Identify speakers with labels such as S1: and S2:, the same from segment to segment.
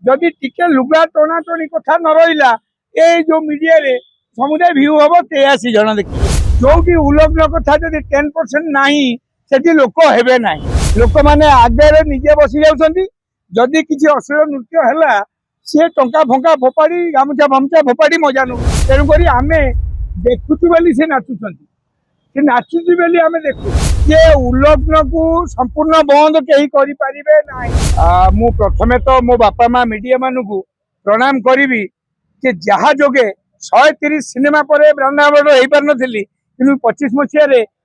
S1: जदि टिके लुगा टणाटणी कथा न रहा ये जो मीडिया रे समुदाय भ्यू हम 83 जन देखिए जो उल्लग्न कथा जदि 10% नाही सेठी लोक हेबे नाही लोक माने आगे निजे बसी जाउछंती जदि किसी अश्लील नृत्य है सी टंका फंका फोपाड़ी गामुचा फामुचा फोपाड़ी मजा नौ तेणुक आम देखुचु बोली से नाचुंट से नाचुची बोली आम देखु ये उल्लग्न को संपूर्ण बंद कहीं करें ना। मु प्रथमे तो मो बापा माँ मीडिया मानू प्रणाम करी कि जहा जोगे 130 सिनेमा पर ब्रांड अवार्ड हो पार नी कि 25 मसीह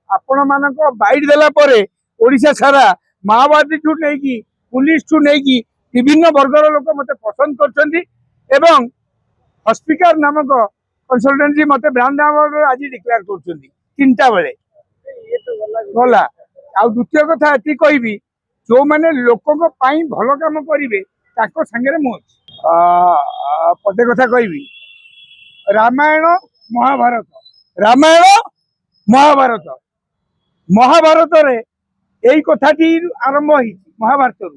S1: आपण मान बाइट देला ओडिशा सारा माओवादी ठू नहीं पुलिस ठू नहीं विभिन्न वर्गर लोक मत पसंद कर हस्पिकार नामक कंसल्टेंसी मत ब्रांड अवार्ड आज डिक्लेयर कर 3टा बेले गला आ द्वितीय कथा ये कहबी जो मैंने लोकों भल कम करेंगे सागर मु पदे कथा कहबी रामायण महाभारत महाभारत रे यही कथाटी आरंभ हो महाभारत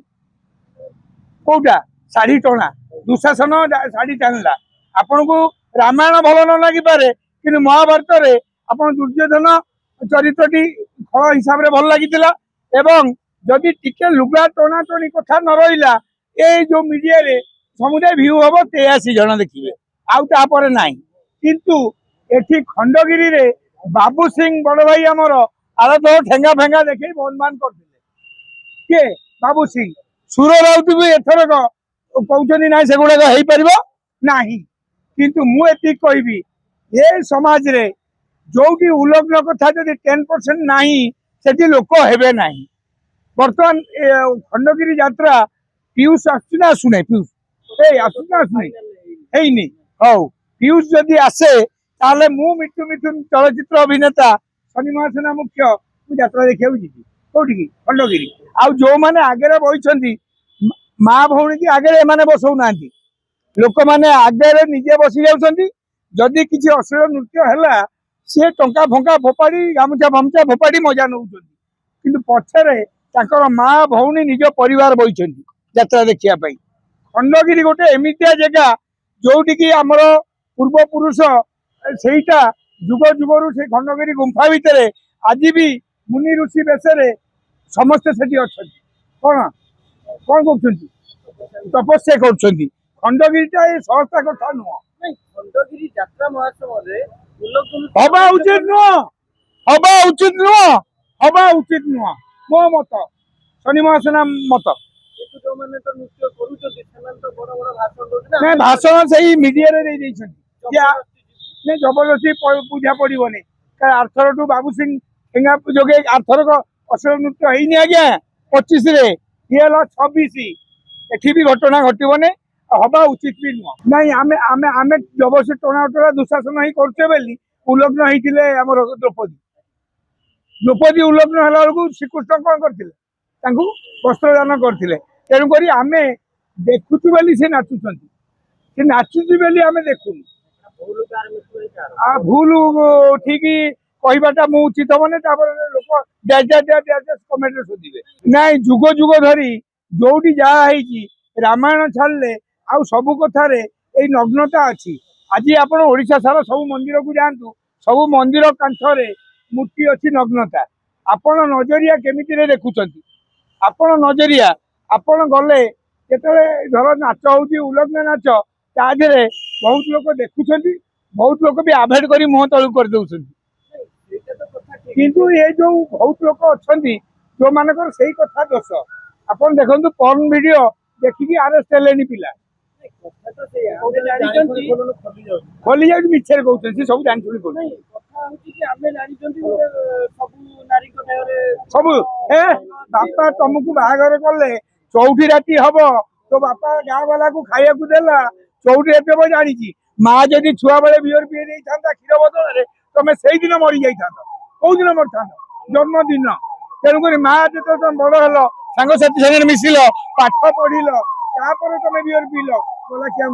S1: कौटा शाढ़ी टणा दुशासन शाढ़ी टाणला आपन को रामायण भल न लगिपारे कि महाभारत रे आपन दुर्योधन चरित्रटी फल हिसाब से भल लगी जदि टिके लुगा टणाटणी कथा न रहा ये जो मीडिया रे समुदाय भ्यू हम 83 जन देखिए आउे ना किंतु एठी खंडगिरी रे बाबू सिंह बड़ भाई आमर आरत ठेंगा फेंगा देखे बंदमान करते किए बाबू सिंह सुर राउत भी एथरक कहते ना से गुड़ाक हो पार ना किंतु मुझे कहबी ये समाज रे जो उल्लग्न कथा जब 10% नाही सेठी लोक हेबे नाही। बर्तमान खंडगिरी यात्रा पीयूष आसुना आसुना पीयूष आसुना आसुना हौ पीयूष जदि आसे ताले मु मिठू मिठू चलचित्र अभिनेता शनि महासेना मुख्य यात्रा देखा जी कौटी खंडगिरी आउ जो मैंने आगे बही माँ भौणी की आगे एमाने बसौ ना लोक मैंने आगे निजे बसी जाउछंती जदि किसी अश्लील नृत्य है सी टंका फंका फोपाड़ी गामुचा फामुचा फोपाड़ी मजा नौ कि पछरे माँ भौणी निज परिवार बही यात्रा देखापी खंडगिरी गोटे एमितिया जगह जोटि आमर पूर्वपुरुष सेटा जुग जुगर से खंडगिरी गुंफा भितर आज भी मुनि ऋषि बेश समस्ते सेठी अच्छा कौन कौन कर तपस्या कर खंडगिरीटा ये सहस्ता कथा नुह
S2: खंडगिरी यात्रा महोत्सव
S1: हवा उचित नुह मो मत शनि महासेना मत भाषण से मीडिया जबरदस्ती पूजा पड़ोनी आरथर टू बाबू सिंह ठेंगा जोगे आरथरक अश्लील नृत्य होनी आज्ञा 25 ये 26 एठी भी घटना घटने हवा उचित भी नुह नहीं आमे आमे आमे जबरदस्ती टणाटरा दुशासन ही करते बेली उल्लग्न होते आमर द्रौपदी उल्लग्न है श्रीकृष्ण कौन करते वस्त्रदान करते तेणुक आम देखुचु बोली से नाचुंट से नाचुची बोली आम देखु भूल ठीक कहवाटा मु उचित हमने लोक कमेंट शोधे ना जुग जुग धरी जोटी जहाँ रामायण छाड़े आउ सबू कथार यही नग्नता अच्छी आज आप ओडिशा सारा सब मंदिर को जातु सब मंदिर कांथरे मूर्ति अच्छी नग्नता आपण नजरिया केमिति देखुं आपण नजरिया आपण गले केतले धर नाच हो उल्लग्न नाच ताधे बहुत लोग देखुं बहुत लोग भी आभेड कर मुह तलू कर किंतु ये जो बहुत लोग अच्छा जो मानकर सही कथा दोष आप देखु पर्न वीडियो देखिकी आरेस्ट हेले पिला खोली जाऊँ मिछे कहते सब जानी सब बापा तुमको बाहागर कले 4 राति हम तो बापा गाँ वाला को खाया देला 4 राति जानी माँ जदि छुआ बेले बियर पी था क्षीर बदल तुम से दिन मरी जा कौ दिन मर था जन्मदिन तेणुक माँ जो तुम बड़ हेल सांगसाथी सागर मिसिल पाठ पढ़िल तापर तुम बियर पील गला क्या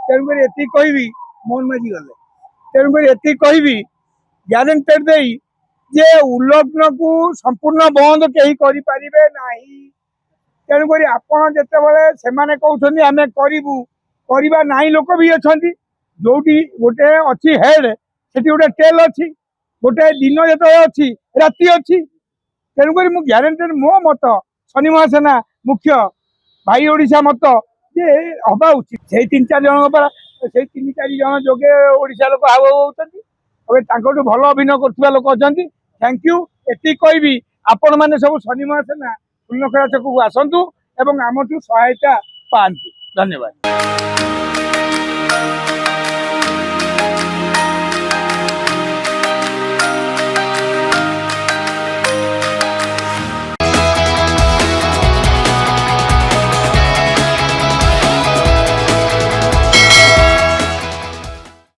S1: तेणुक ये कहबी मोहन माझी गले तेणुक ये कहबी ग्यारंटेड दे जे उल्लग्न को संपूर्ण बंद कहीं करें ना ତେଣୁକରି ଆପଣ ଯେତେବେଳେ ସେମାନେ କହୁଛନ୍ତି ଆମେ କରିବୁ, କରିବା ନାହିଁ ଲୋକ ବି ଅଛନ୍ତି। ଯୋଉଠି ଗୋଟେ ଅଛି ହେଡ୍, ସେଠି ଗୋଟେ ଟେଲ୍ ଅଛି, ଗୋଟେ ଦିନ ଯେତେବେଳେ ଅଛି ରାତି ଅଛି। ତେଣୁକରି ମୁଁ ଗ୍ୟାରେଣ୍ଟେଡ୍, ମୋ ମତ ଶନି ମହାସେନା ମୁଖ୍ୟ ଭାଇ ଓଡ଼ିଶା ମତ ଯେ ହବା ଉଚିତ। ସେଇ 3-4 ଜଣଙ୍କ ପରା, ସେଇ 3-4 ଜଣ ଯୋଗେ ଓଡ଼ିଶା ଲୋକ ହାଉ ହାଉ ହଉଛନ୍ତି। ଏବେ ତାଙ୍କଠୁ ଭଲ ଅଭିନୟ କରୁଥିବା ଲୋକ ଅଛନ୍ତି। Thank you. ଏତିକି କହିବି, ଆପଣମାନେ ସବୁ ଶନି ମହାସେନା ଫୁଲନଖରା ଛକକୁ ଆସନ୍ତୁ ଏବଂ ଆମଠୁ ସହାୟତା ପାଆନ୍ତୁ। ଧନ୍ୟବାଦ।